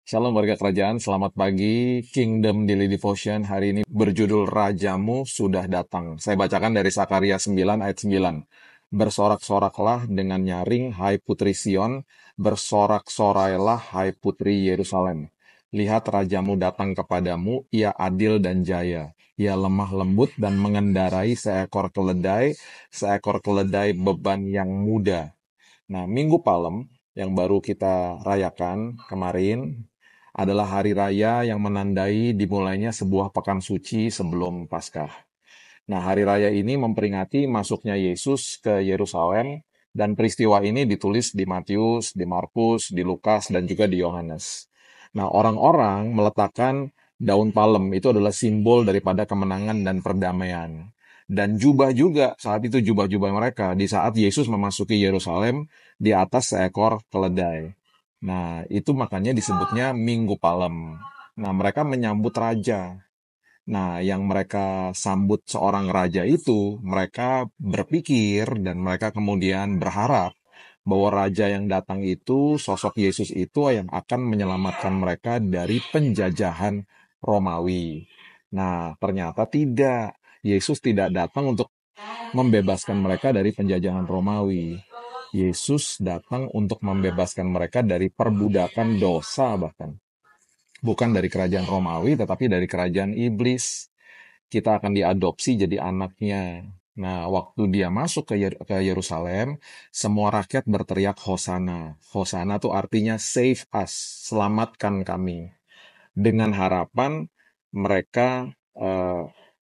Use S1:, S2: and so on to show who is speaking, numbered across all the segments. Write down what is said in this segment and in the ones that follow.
S1: Shalom warga kerajaan, selamat pagi. Kingdom Daily Devotion hari ini berjudul Rajamu Sudah Datang. Saya bacakan dari Sakaria 9 ayat 9. Bersorak-soraklah dengan nyaring, hai putri Sion. Bersorak-sorailah, hai putri Yerusalem. Lihat rajamu datang kepadamu, ia adil dan jaya. Ia lemah lembut dan mengendarai seekor keledai beban yang muda. Nah, Minggu Palem yang baru kita rayakan kemarin adalah hari raya yang menandai dimulainya sebuah pekan suci sebelum Paskah. Nah, hari raya ini memperingati masuknya Yesus ke Yerusalem dan peristiwa ini ditulis di Matius, di Markus, di Lukas, dan juga di Yohanes. Nah, orang-orang meletakkan daun palem itu adalah simbol daripada kemenangan dan perdamaian. Dan jubah juga, saat itu jubah-jubah mereka di saat Yesus memasuki Yerusalem di atas seekor keledai. Nah, itu makanya disebutnya Minggu Palem. Nah, mereka menyambut raja. Nah, yang mereka sambut seorang raja itu, mereka berpikir dan mereka kemudian berharap bahwa raja yang datang itu, sosok Yesus itu yang akan menyelamatkan mereka dari penjajahan Romawi. Nah, ternyata tidak. Yesus tidak datang untuk membebaskan mereka dari penjajahan Romawi. Yesus datang untuk membebaskan mereka dari perbudakan dosa bahkan. Bukan dari kerajaan Romawi, tetapi dari kerajaan iblis. Kita akan diadopsi jadi anaknya. Nah, waktu dia masuk ke Yerusalem, semua rakyat berteriak Hosana. Hosana tuh artinya save us, selamatkan kami. Dengan harapan mereka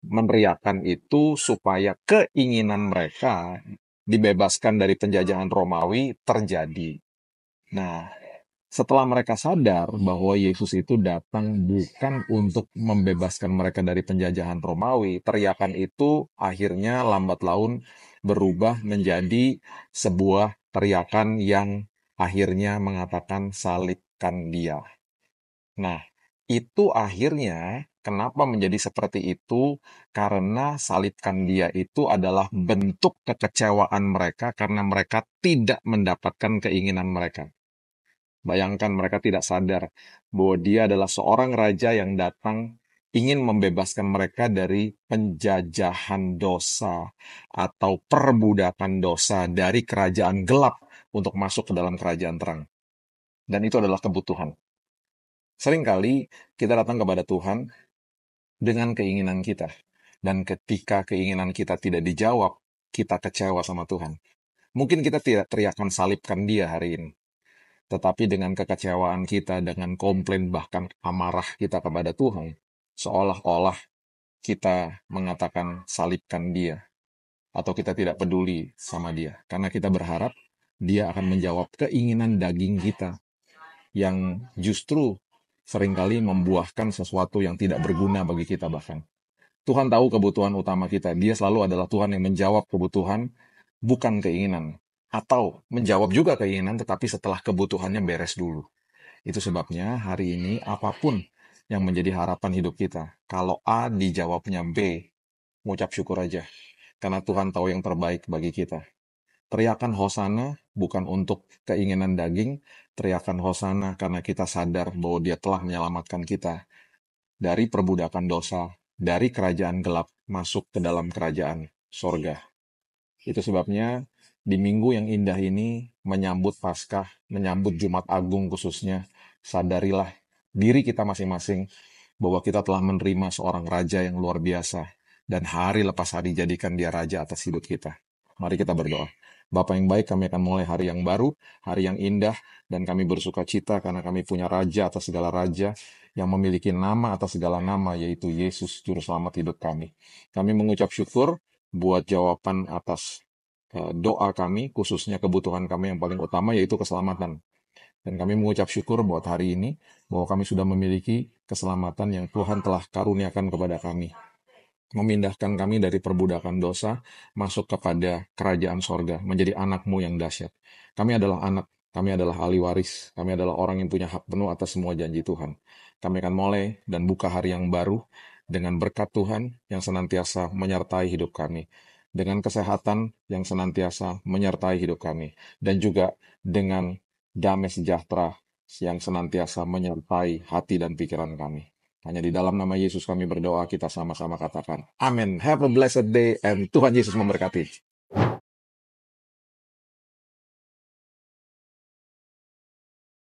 S1: meneriakkan itu supaya keinginan mereka dibebaskan dari penjajahan Romawi terjadi. Nah, setelah mereka sadar bahwa Yesus itu datang bukan untuk membebaskan mereka dari penjajahan Romawi, teriakan itu akhirnya lambat laun berubah menjadi sebuah teriakan yang akhirnya mengatakan salibkan dia. Nah, itu akhirnya kenapa menjadi seperti itu? Karena salibkan dia itu adalah bentuk kekecewaan mereka karena mereka tidak mendapatkan keinginan mereka. Bayangkan mereka tidak sadar bahwa dia adalah seorang raja yang datang ingin membebaskan mereka dari penjajahan dosa atau perbudakan dosa dari kerajaan gelap untuk masuk ke dalam kerajaan terang. Dan itu adalah kebutuhan. Seringkali kita datang kepada Tuhan dengan keinginan kita. Dan ketika keinginan kita tidak dijawab, kita kecewa sama Tuhan. Mungkin kita tidak teriakan salibkan dia hari ini. Tetapi dengan kekecewaan kita, dengan komplain bahkan amarah kita kepada Tuhan, seolah-olah kita mengatakan salibkan dia, atau kita tidak peduli sama dia. Karena kita berharap dia akan menjawab keinginan daging kita, yang justru seringkali membuahkan sesuatu yang tidak berguna bagi kita bahkan. Tuhan tahu kebutuhan utama kita. Dia selalu adalah Tuhan yang menjawab kebutuhan, bukan keinginan. Atau menjawab juga keinginan, tetapi setelah kebutuhannya beres dulu. Itu sebabnya hari ini apapun yang menjadi harapan hidup kita, kalau A dijawabnya B, mengucap syukur aja. Karena Tuhan tahu yang terbaik bagi kita. Teriakan Hosana bukan untuk keinginan daging, teriakan Hosana karena kita sadar bahwa dia telah menyelamatkan kita dari perbudakan dosa, dari kerajaan gelap masuk ke dalam kerajaan sorga. Itu sebabnya di minggu yang indah ini, menyambut Paskah, menyambut Jumat Agung khususnya, sadarilah diri kita masing-masing bahwa kita telah menerima seorang raja yang luar biasa, dan hari lepas hari jadikan dia raja atas hidup kita. Mari kita berdoa. Bapa yang baik, kami akan mulai hari yang baru, hari yang indah, dan kami bersuka cita karena kami punya raja atas segala raja, yang memiliki nama atas segala nama, yaitu Yesus, Juru Selamat hidup kami. Kami mengucap syukur buat jawaban atas doa kami, khususnya kebutuhan kami yang paling utama, yaitu keselamatan. Dan kami mengucap syukur buat hari ini, bahwa kami sudah memiliki keselamatan yang Tuhan telah karuniakan kepada kami. Memindahkan kami dari perbudakan dosa, masuk kepada kerajaan sorga, menjadi anak-Mu yang dahsyat. Kami adalah anak, kami adalah ahli waris, kami adalah orang yang punya hak penuh atas semua janji Tuhan. Kami akan mulai dan buka hari yang baru dengan berkat Tuhan yang senantiasa menyertai hidup kami, dengan kesehatan yang senantiasa menyertai hidup kami, dan juga dengan damai sejahtera yang senantiasa menyertai hati dan pikiran kami. Hanya di dalam nama Yesus kami berdoa, kita sama-sama katakan, amin. Have a blessed day, and Tuhan Yesus memberkati.